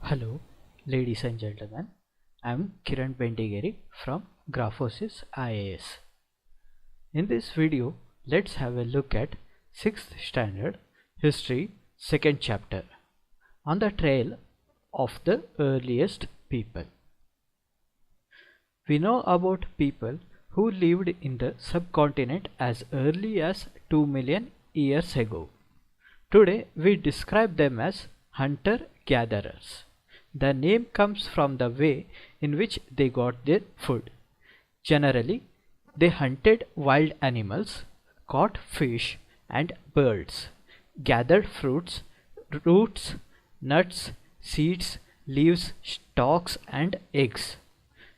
Hello, ladies and gentlemen. I am Kiran Bendigeri from Grafosyss IAS. In this video, let's have a look at 6th Standard History 2nd chapter on the trail of the earliest people. We know about people who lived in the subcontinent as early as 2 million years ago. Today, we describe them as hunter-gatherers. The name comes from the way in which they got their food. Generally, they hunted wild animals, caught fish and birds, gathered fruits, roots, nuts, seeds, leaves, stalks and eggs.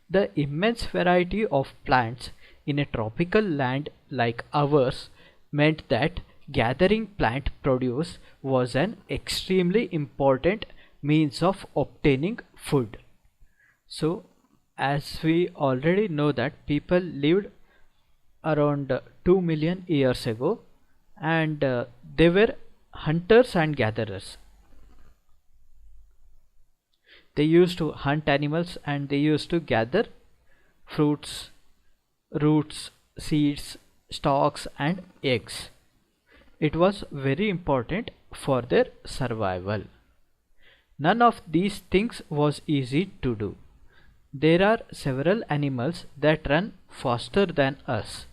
The immense variety of plants in a tropical land like ours meant that gathering plant produce was an extremely important means of obtaining food. So, as we already know that people lived around 2 million years ago and they were hunters and gatherers. They used to hunt animals and they used to gather fruits, roots, seeds, stalks and eggs. It was very important for their survival. None of these things was easy to do. There are several animals that run faster than us,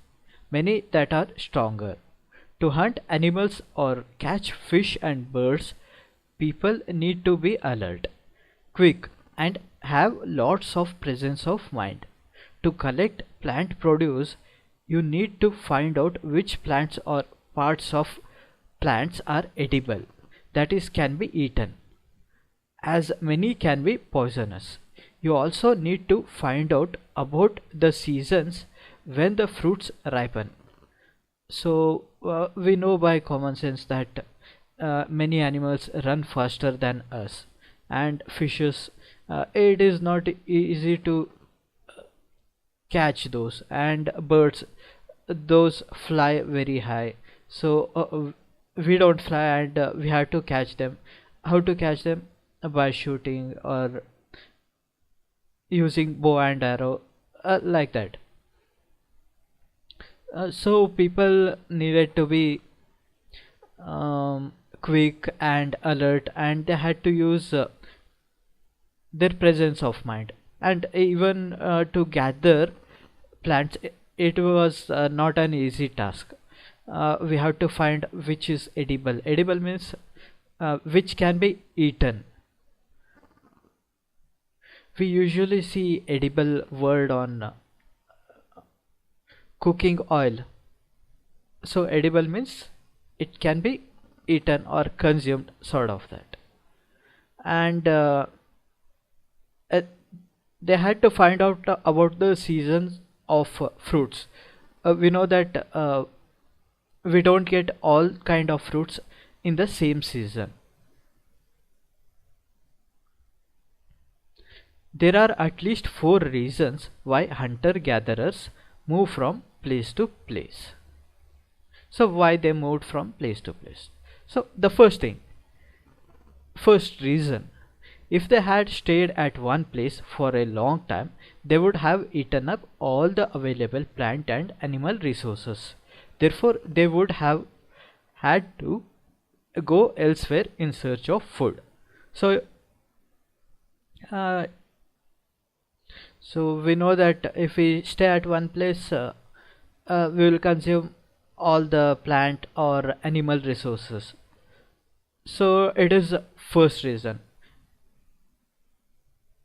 many that are stronger. To hunt animals or catch fish and birds, people need to be alert, quick and have lots of presence of mind. To collect plant produce, you need to find out which plants or parts of plants are edible, that is, can be eaten, as many can be poisonous. You also need to find out about the seasons when the fruits ripen. So we know by common sense that many animals run faster than us, and fishes, it is not easy to catch those, and birds, those fly very high. So we don't fly and we have to catch them. How to catch them? By shooting or using bow and arrow, like that. So people needed to be quick and alert, and they had to use their presence of mind. And even to gather plants, it was not an easy task. We have to find which is edible. Edible means which can be eaten. We usually see edible word on cooking oil. So edible means it can be eaten or consumed, sort of that. And they had to find out about the seasons of fruits. We know that we don't get all kind of fruits in the same season. There are at least 4 reasons why hunter-gatherers move from place to place. So why they moved from place to place? So the first reason, if they had stayed at one place for a long time, they would have eaten up all the available plant and animal resources. Therefore, they would have had to go elsewhere in search of food. So we know that if we stay at one place, we will consume all the plant or animal resources. So it is first reason.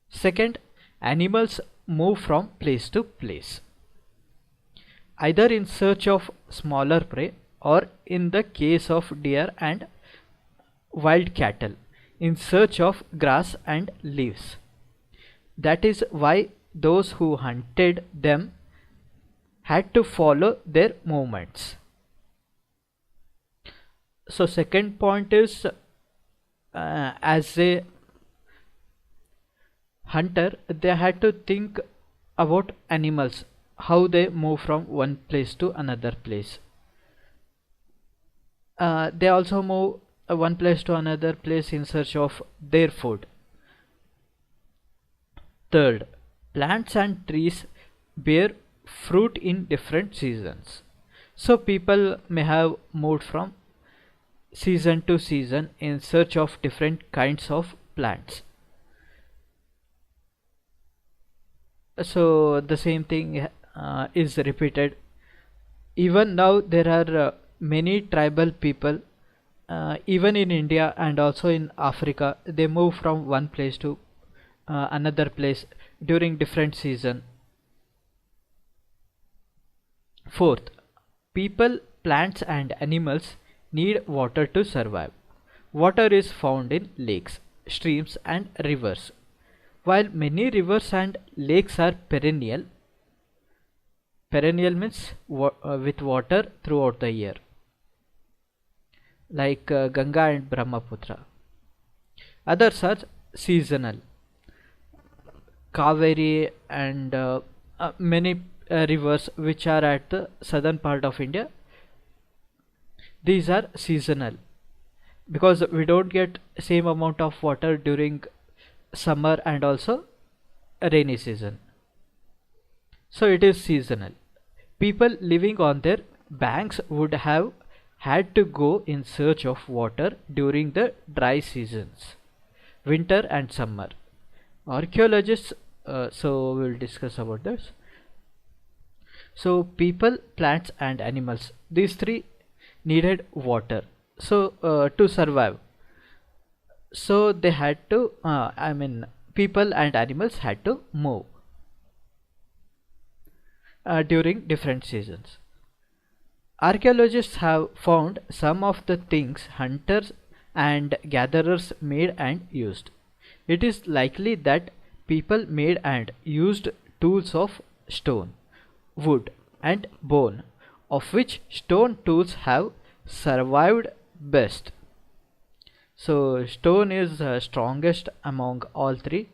Second, animals move from place to place, either in search of smaller prey, or in the case of deer and wild cattle, in search of grass and leaves. That is why those who hunted them had to follow their movements. So second point is, as a hunter, they had to think about animals, how they move from one place to another place. They also move one place to another place in search of their food. Third, plants and trees bear fruit in different seasons. So people may have moved from season to season in search of different kinds of plants. So the same thing is repeated. Even now there are many tribal people, even in India and also in Africa. They move from one place to another place during different season. Fourth, people, plants and animals need water to survive. Water is found in lakes, streams and rivers. While many rivers and lakes are perennial, perennial means with water throughout the year, like Ganga and Brahmaputra. Others are seasonal. Kaveri and many rivers which are at the southern part of India, these are seasonal because we don't get same amount of water during summer and also rainy season. So it is seasonal. People living on their banks would have had to go in search of water during the dry seasons, winter and summer. Archaeologists, so we'll discuss about this. So people, plants and animals, these three needed water so to survive. So they had to people and animals had to move during different seasons. Archaeologists have found some of the things hunters and gatherers made and used. It is likely that people made and used tools of stone, wood and bone, of which stone tools have survived best. So stone is strongest among all three,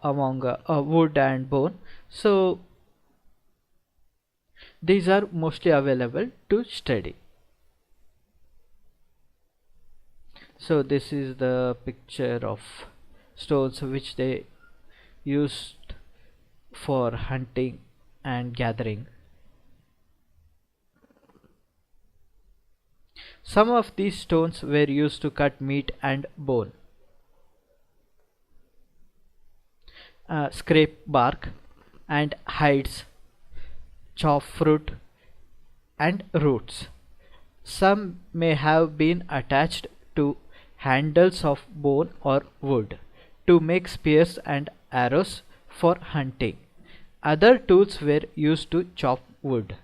among wood and bone. So these are mostly available to study. So this is the picture of stones which they used for hunting and gathering. Some of these stones were used to cut meat and bone, scrape bark and hides, chop fruit and roots. Some may have been attached to handles of bone or wood to make spears and arrows for hunting. Other tools were used to chop wood,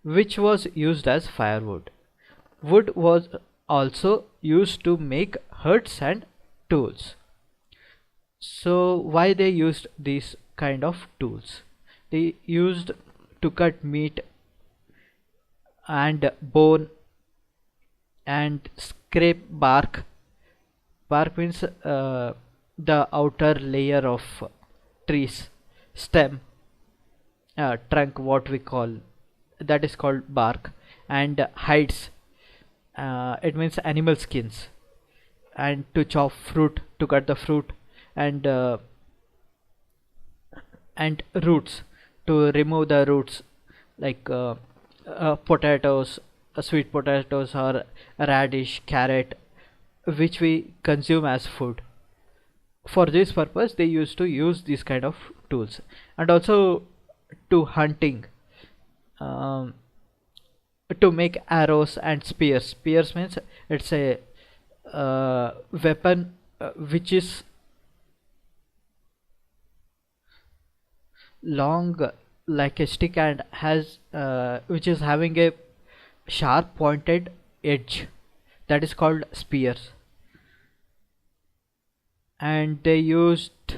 which was used as firewood. Wood was also used to make huts and tools. So why they used these kind of tools? They used to cut meat and bone and scrape bark. Bark means the outer layer of trees, stem, trunk, what we call, that is called bark, and hides, it means animal skins, and to chop fruit, to cut the fruit, and roots, to remove the roots, like potatoes, sweet potatoes or radish, carrot, which we consume as food. For this purpose they used to use these kind of tools. And also to hunting, to make arrows and spears. Spears means it's a weapon which is long like a stick and has which is having a sharp pointed edge, that is called spears. And they used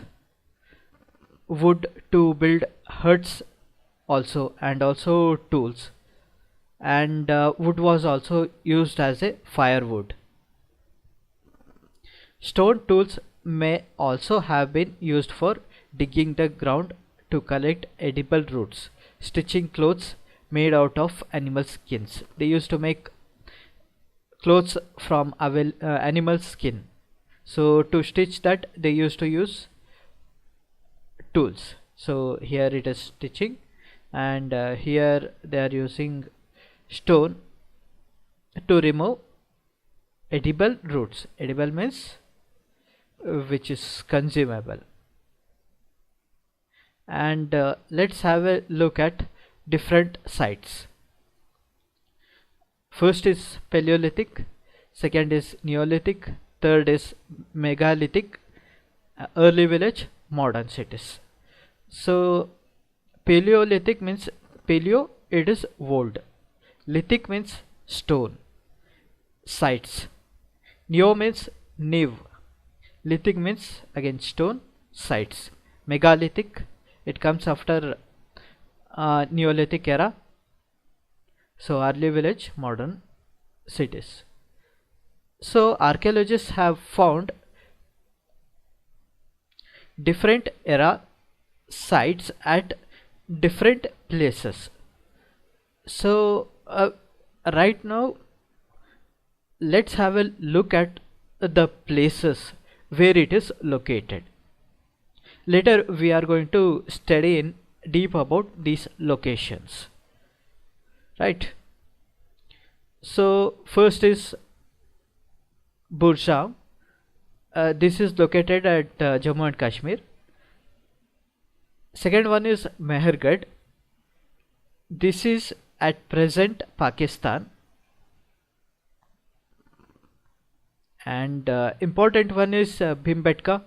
wood to build huts also, and also tools, and wood was also used as a firewood. Stone tools may also have been used for digging the ground to collect edible roots, stitching clothes made out of animal skins. They used to make clothes from animal skin. So to stitch that they used to use tools. So here it is stitching, and here they are using stone to remove edible roots. Edible means which is consumable. And let's have a look at different sites. First is Paleolithic, second is Neolithic, third is Megalithic, early village, modern cities. So Paleolithic means paleo, it is old. Lithic means stone, sites. Neo means new. Lithic means again stone, sites. Megalithic, it comes after Neolithic era. So early village, modern cities. So archaeologists have found different era sites at different places. So right now let's have a look at the places where it is located. Later we are going to study in deep about these locations, right? So first is Burjam. This is located at Jammu and Kashmir. Second one is Mehergarh. This is at present Pakistan. And important one is Bhimbetka.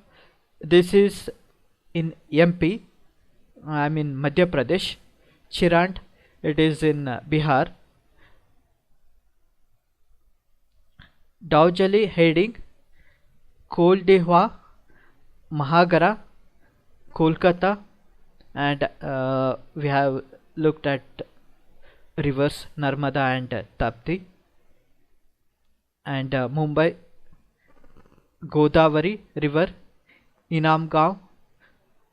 This is in MP, I mean Madhya Pradesh. Chirant, it is in Bihar. Daujali Heding, Koldehwa, Mahagara, Kolkata, and we have looked at rivers Narmada and Tapti. And Mumbai, Godavari river. Inamgaon.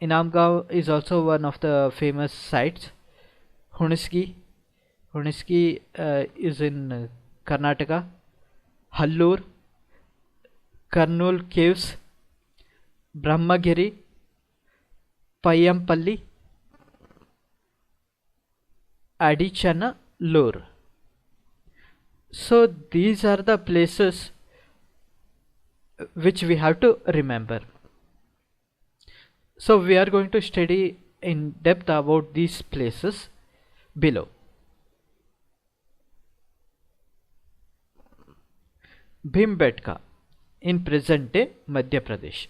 Inamgaon is also one of the famous sites. Hunisgi. Hunisgi is in Karnataka. Hallur, Karnool caves, Brahmagiri, Payampalli, Adichanallur. So these are the places which we have to remember. So we are going to study in depth about these places below. Bhimbetka in present day Madhya Pradesh.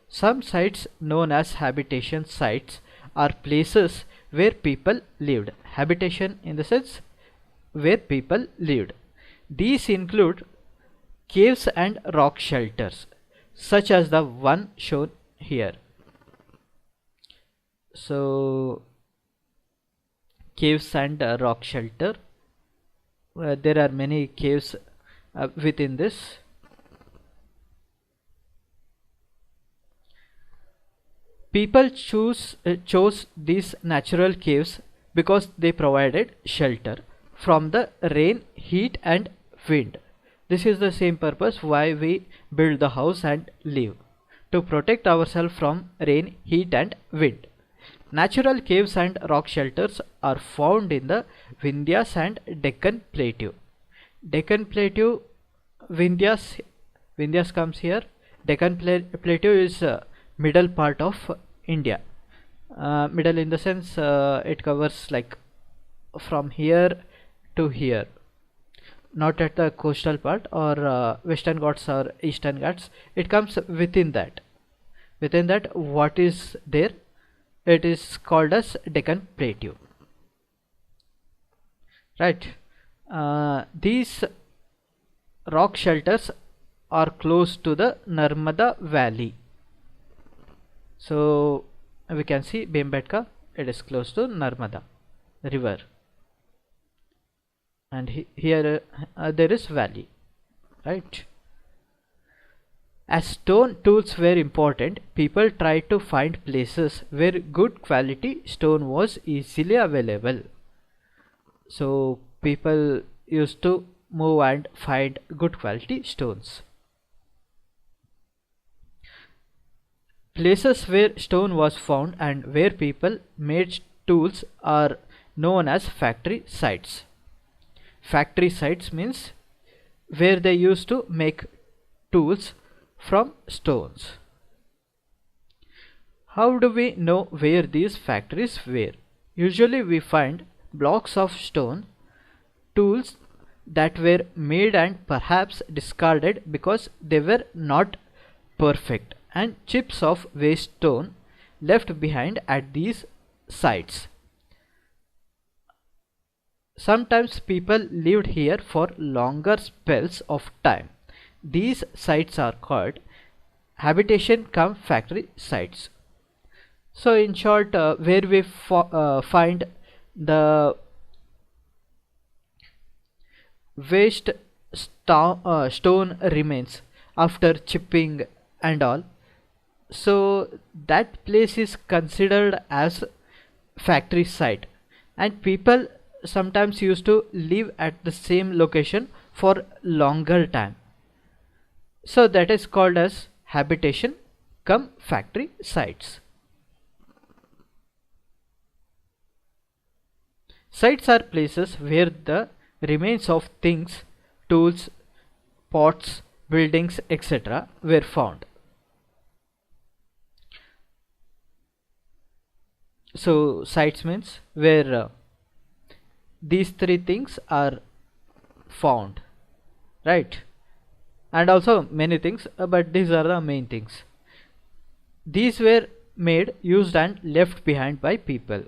Some sites known as habitation sites are places where people lived. Habitation in the sense where people lived. These include caves and rock shelters, such as the one shown here. So caves and rock shelter. There are many caves within this. People chose these natural caves because they provided shelter from the rain, heat and wind. This is the same purpose why we build the house and live, to protect ourselves from rain, heat and wind. Natural caves and rock shelters are found in the Vindhyas and Deccan Plateau. Deccan Plateau, Vindhyas comes here. Deccan Plateau is middle part of India. Middle in the sense it covers like from here to here, not at the coastal part or Western Ghats or Eastern Ghats. It comes within that. Within that, what is there? It is called as Deccan Plateau, right? These rock shelters are close to the Narmada Valley. So we can see Bhimbetka, it is close to Narmada river, and here there is valley, right? As stone tools were important, people tried to find places where good quality stone was easily available. So people used to move and find good quality stones. Places where stone was found and where people made tools are known as factory sites. Factory sites means where they used to make tools from stones. How do we know where these factories were? Usually we find blocks of stone, tools that were made and perhaps discarded because they were not perfect, and chips of waste stone left behind at these sites. Sometimes people lived here for longer spells of time. These sites are called habitation cum factory sites. So in short, where we find the waste stone remains after chipping and all, so that place is considered as factory site, and people sometimes used to live at the same location for longer time, so that is called as habitation cum factory sites. Sites are places where the remains of things, tools, pots, buildings, etc. were found. So sites means where these three things are found, right? And also many things, but these are the main things. These were made, used and left behind by people.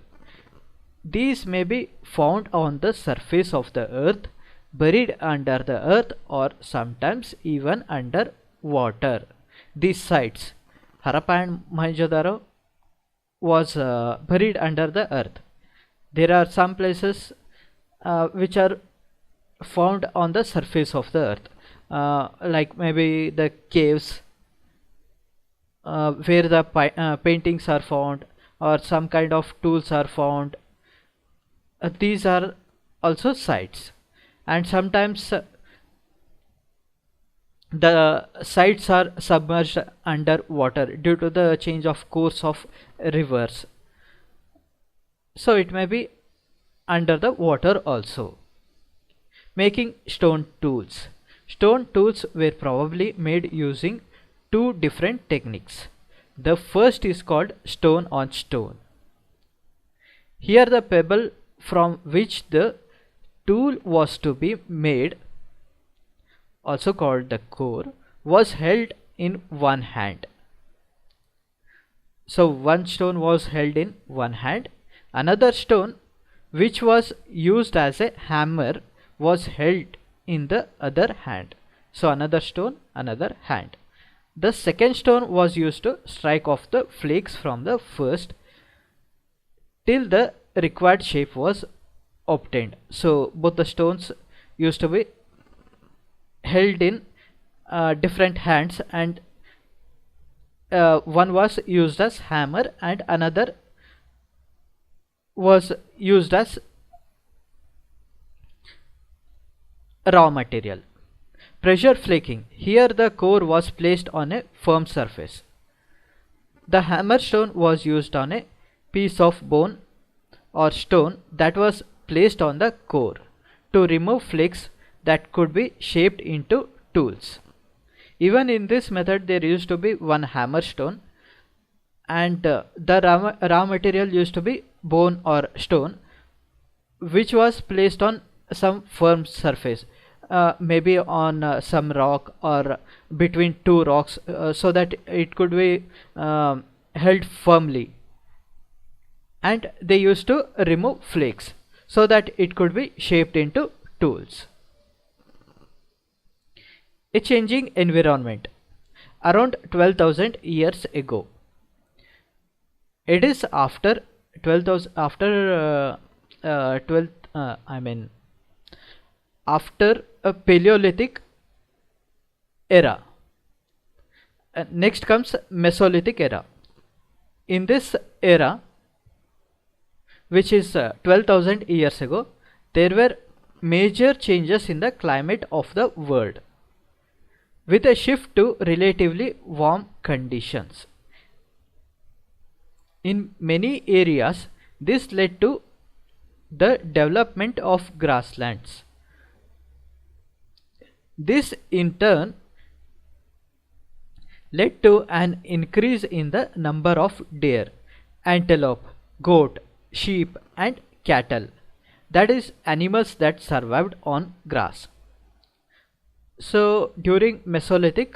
These may be found on the surface of the earth, buried under the earth, or sometimes even under water. These sites, Harappa and Mohenjo-daro, was buried under the earth. There are some places which are found on the surface of the earth, like maybe the caves where the paintings are found, or some kind of tools are found. These are also sites, and sometimes the sites are submerged under water due to the change of course of rivers, so it may be under the water also. Making stone tools. Stone tools were probably made using two different techniques. The first is called stone on stone. Here the pebble from which the tool was to be made, also called the core, was held in one hand. So one stone was held in one hand. Another stone, which was used as a hammer, was held in the other hand. So another stone, another hand. The second stone was used to strike off the flakes from the first till the required shape was obtained. So both the stones used to be held in different hands, and one was used as hammer and another was used as raw material. Pressure flaking. Here the core was placed on a firm surface. The hammer stone was used on a piece of bone or stone that was placed on the core to remove flakes that could be shaped into tools. Even in this method there used to be one hammer stone, and the raw material used to be bone or stone, which was placed on some firm surface, maybe on some rock or between two rocks, so that it could be held firmly, and they used to remove flakes so that it could be shaped into tools. A changing environment. Around 12,000 years ago, it is after 12,000 after a Paleolithic era. Next comes Mesolithic era. In this era, which is 12,000 years ago, there were major changes in the climate of the world, with a shift to relatively warm conditions. In many areas, this led to the development of grasslands. This in turn led to an increase in the number of deer, antelope, goat, sheep and cattle, that is animals that survived on grass. So during Mesolithic,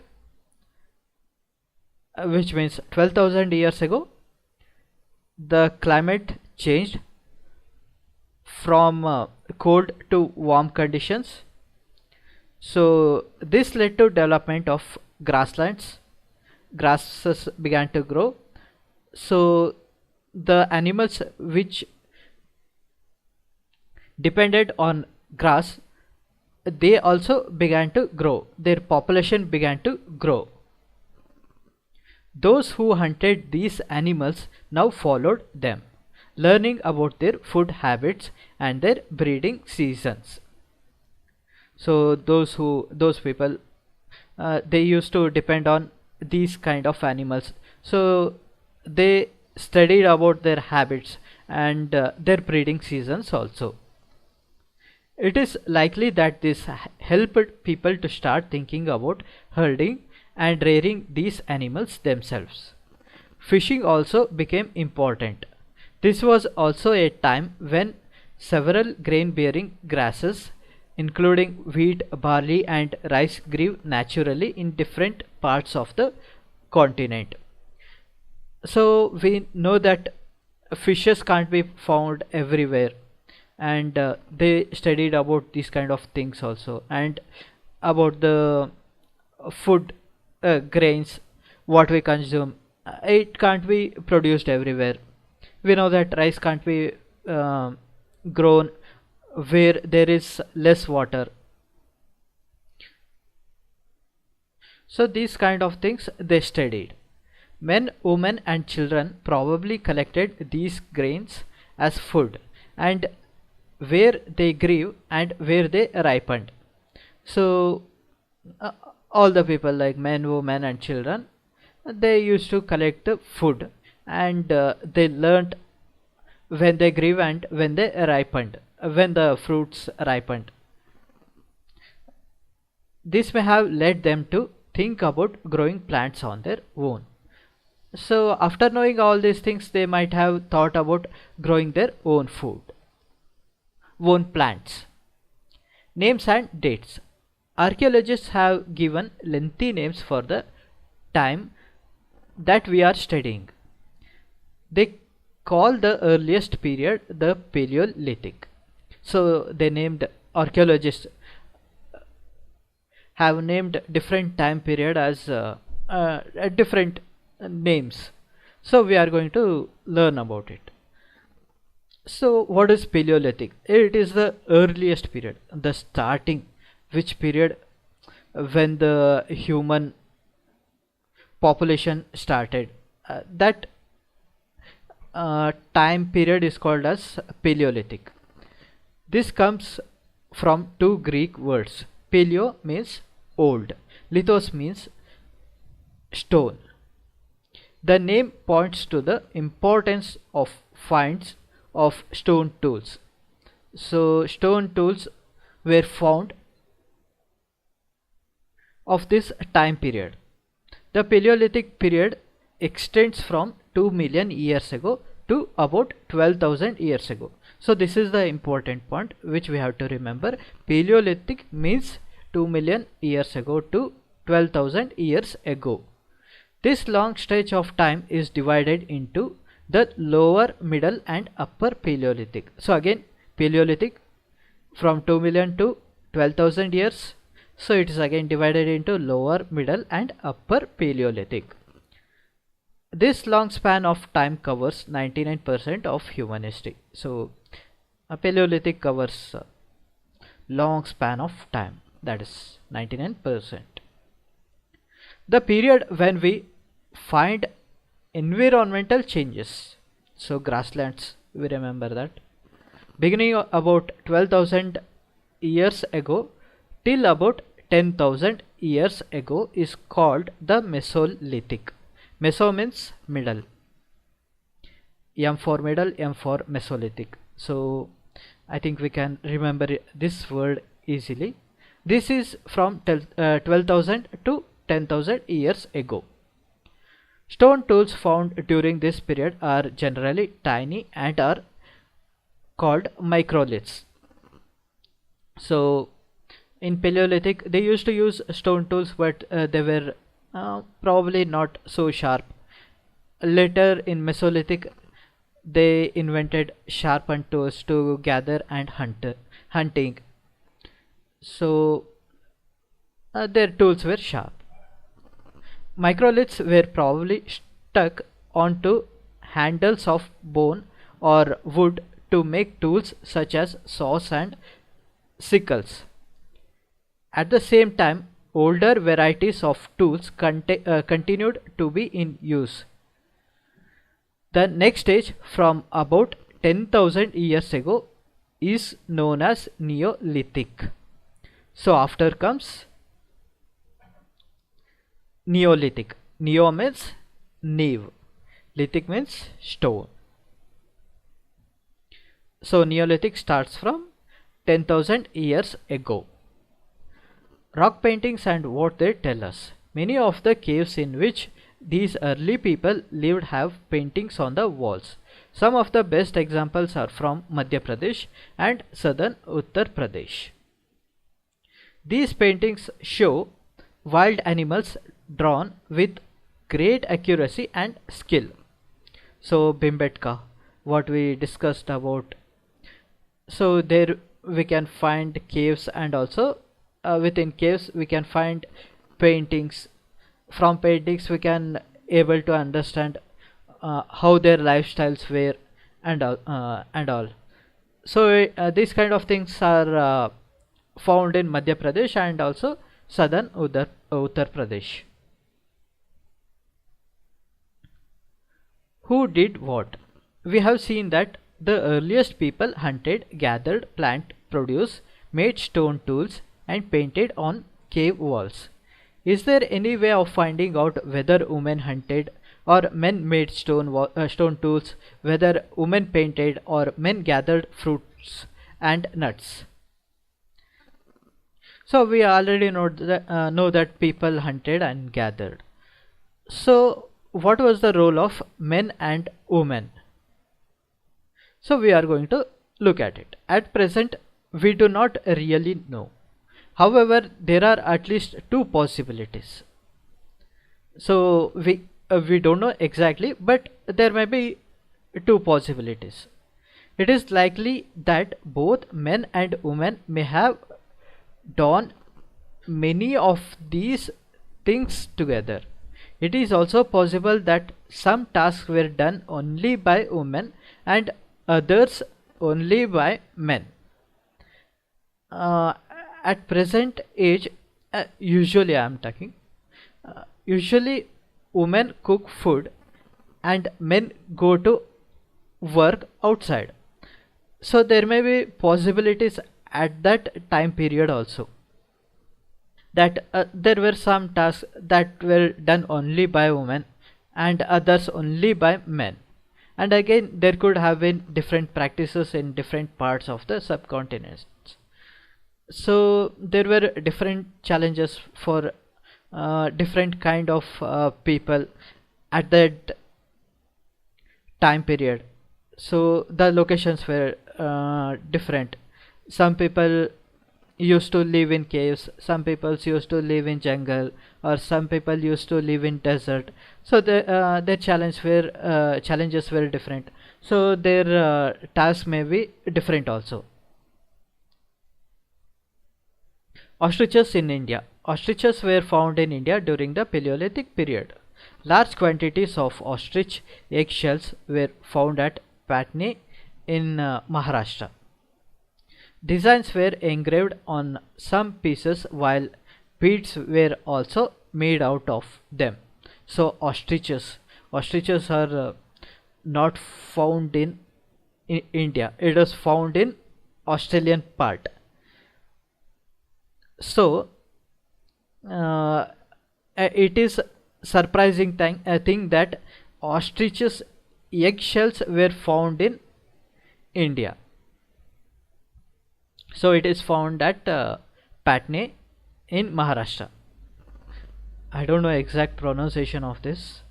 which means 12,000 years ago, the climate changed from cold to warm conditions. So this led to development of grasslands. Grasses began to grow. So the animals which depended on grass, they also began to grow. Their population began to grow. Those who hunted these animals now followed them, learning about their food habits and their breeding seasons. So those people, they used to depend on these kind of animals. So they studied about their habits and their breeding seasons also. It is likely that this helped people to start thinking about herding and rearing these animals themselves. Fishing also became important. This was also a time when several grain-bearing grasses, including wheat, barley and rice, grew naturally in different parts of the continent. So we know that fishes can't be found everywhere, and they studied about these kind of things also, and about the food, grains, what we consume. It can't be produced everywhere. We know that rice can't be grown where there is less water. So these kind of things they studied. Men, women and children probably collected these grains as food, and where they grew and where they ripened. So all the people like men, women and children, they used to collect the food, and they learnt when they grew and when they ripened, when the fruits ripened. This may have led them to think about growing plants on their own. So after knowing all these things, they might have thought about growing their own food, own plants. Names and dates. Archaeologists have given lengthy names for the time that we are studying. They call the earliest period the Paleolithic. So they named, archaeologists have named different time period as different names. So we are going to learn about it. So what is Paleolithic? It is the earliest period, the starting, which period when the human population started. That time period is called as Paleolithic. This comes from two Greek words. Paleo means old, lithos means stone. The name points to the importance of finds of stone tools. So stone tools were found of this time period. The Paleolithic period extends from 2 million years ago to about 12,000 years ago. So this is the important point which we have to remember. Paleolithic means 2 million years ago to 12,000 years ago. This long stretch of time is divided into the lower, middle and upper Paleolithic. So again, Paleolithic from 2 million to 12,000 years. So it is again divided into lower, middle and upper Paleolithic. This long span of time covers 99% of human history. So a Paleolithic covers a long span of time, that is 99%. The period when we find environmental changes. So grasslands, we remember that. Beginning about 12,000 years ago till about 10,000 years ago is called the Mesolithic. Meso means middle. M for middle, M for Mesolithic. So I think we can remember this word easily. This is from 12,000 to 10,000 years ago. Stone tools found during this period are generally tiny and are called microliths. So in Paleolithic they used to use stone tools, but they were probably not so sharp. Later in Mesolithic they invented sharpened tools to gather and hunting. So their tools were sharp. Microliths were probably stuck onto handles of bone or wood to make tools such as saws and sickles. At the same time, older varieties of tools continued to be in use. The next stage, from about 10,000 years ago, is known as Neolithic. So after comes Neolithic. Neo means nave, lithic means stone. So Neolithic starts from 10,000 years ago. Rock paintings and what they tell us. Many of the caves in which these early people lived have paintings on the walls. Some of the best examples are from Madhya Pradesh and southern Uttar Pradesh. These paintings show wild animals drawn with great accuracy and skill. So Bhimbetka, what we discussed about. So there we can find caves, and also within caves we can find paintings. From paintings we can able to understand how their lifestyles were and all. So these kind of things are found in Madhya Pradesh and also southern Uttar Pradesh. Who did what? We have seen that the earliest people hunted, gathered plant produce, made stone tools and painted on cave walls. Is there any way of finding out whether women hunted or men made stone tools, whether women painted or men gathered fruits and nuts? So we already know that people hunted and gathered. So what was the role of men and women? So we are going to look at it. At present we do not really know. However, there are at least two possibilities. So we don't know exactly, but there may be two possibilities. It is likely that both men and women may have done many of these things together. It is also possible that some tasks were done only by women and others only by men. At present age, usually I am talking, usually women cook food and men go to work outside. So there may be possibilities at that time period also, that there were some tasks that were done only by women and others only by men. And again there could have been different practices in different parts of the subcontinent. So there were different challenges for different kind of people at that time period. So the locations were different. Some people used to live in caves, some people used to live in jungle, or some people used to live in desert. So their challenges were different. So their tasks may be different also. Ostriches in India. Ostriches were found in India during the Paleolithic period. Large quantities of ostrich eggshells were found at Patni in Maharashtra. Designs were engraved on some pieces while beads were also made out of them. So ostriches are not found in India. It is found in Australian part. So it is surprising thing that ostriches eggshells were found in India. So it is found at Patna in Maharashtra. I don't know exact pronunciation of this,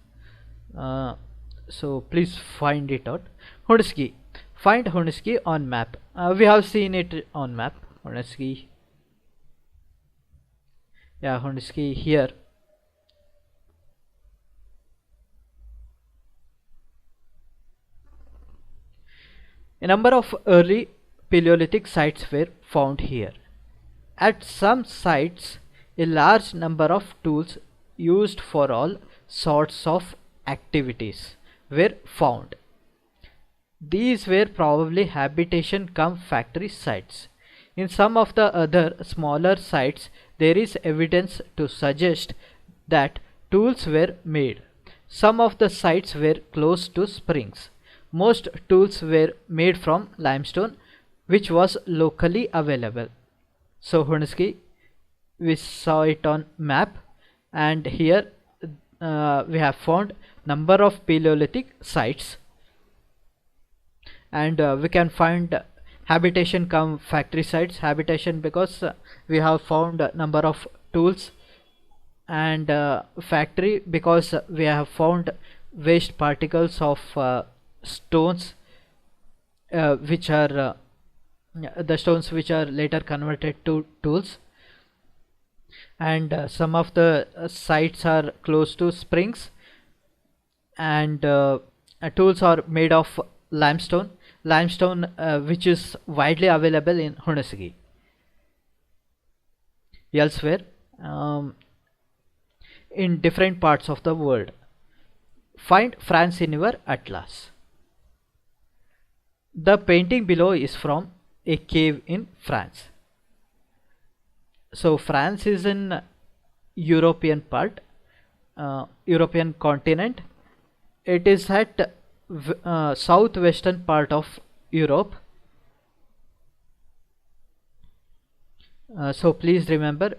so please find it out. Hundsky. Find Hundsky on map. We have seen it on map. Hundsky. Yeah, Hundsky here. A number of early Paleolithic sites were found here. At some sites, a large number of tools used for all sorts of activities were found. These were probably habitation cum factory sites. In some of the other smaller sites, there is evidence to suggest that tools were made. Some of the sites were close to springs. Most tools were made from limestone, which was locally available. So Hundsky, we saw it on map, and here we have found number of Paleolithic sites, and we can find habitation cum factory sites. Habitation because we have found number of tools, and factory because we have found waste particles of stones, which are the stones which are later converted to tools. And some of the sites are close to springs, and tools are made of limestone, which is widely available in Hundsky. Elsewhere, in different parts of the world, find France in your atlas. The painting below is from a cave in France. So France is in European part, European continent. It is at southwestern part of Europe. So please remember,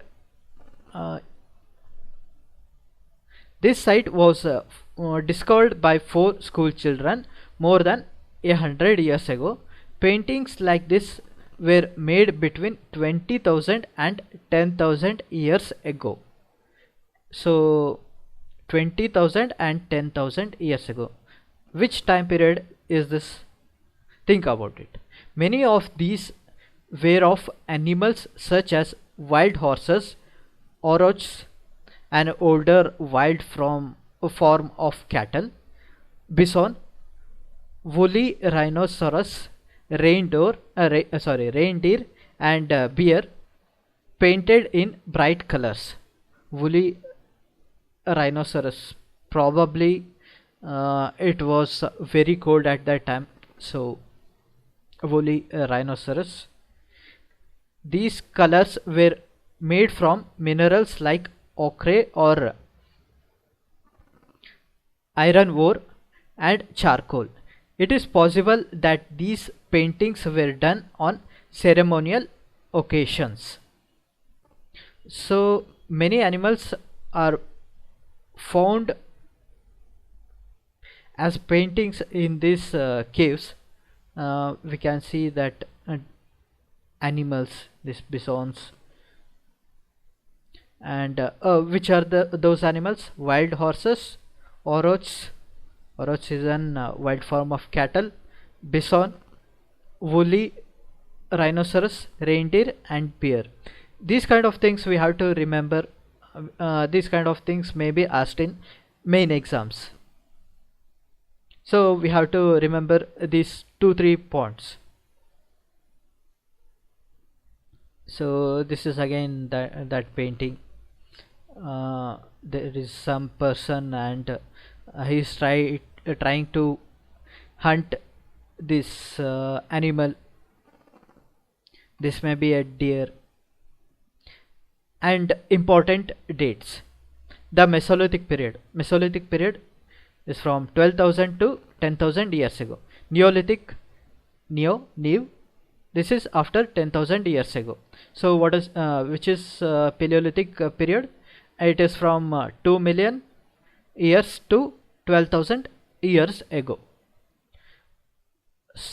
this site was discovered by 4 school children more than 100 years ago. Paintings like this were made between 20,000 and 10,000 years ago. So 20,000 and 10,000 years ago. Which time period is this? Think about it. Many of these were of animals such as wild horses, aurochs, an older wild form of cattle, bison, woolly rhinoceros, reindeer and bear, painted in bright colors. Woolly rhinoceros, probably it was very cold at that time, so woolly rhinoceros. These colors were made from minerals like ochre or iron ore and charcoal. It is possible that these paintings were done on ceremonial occasions. So many animals are found as paintings in these caves. We can see that animals, these bisons, and which are those animals? Wild horses, aurochs. Aurochs is an wild form of cattle. Bison, woolly rhinoceros, reindeer, and bear. These kind of things we have to remember. These kind of things may be asked in main exams. So we have to remember these 2-3 points. So this is again that painting. There is some person, and he is trying to hunt this animal. This may be a deer. And important dates. The Mesolithic period. Mesolithic period is from 12,000 to 10,000 years ago. Neolithic, Neo, this is after 10,000 years ago. So what is which is Paleolithic period? It is from 2 million years to 12,000 years ago.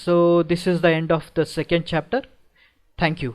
So this is the end of the second chapter. Thank you.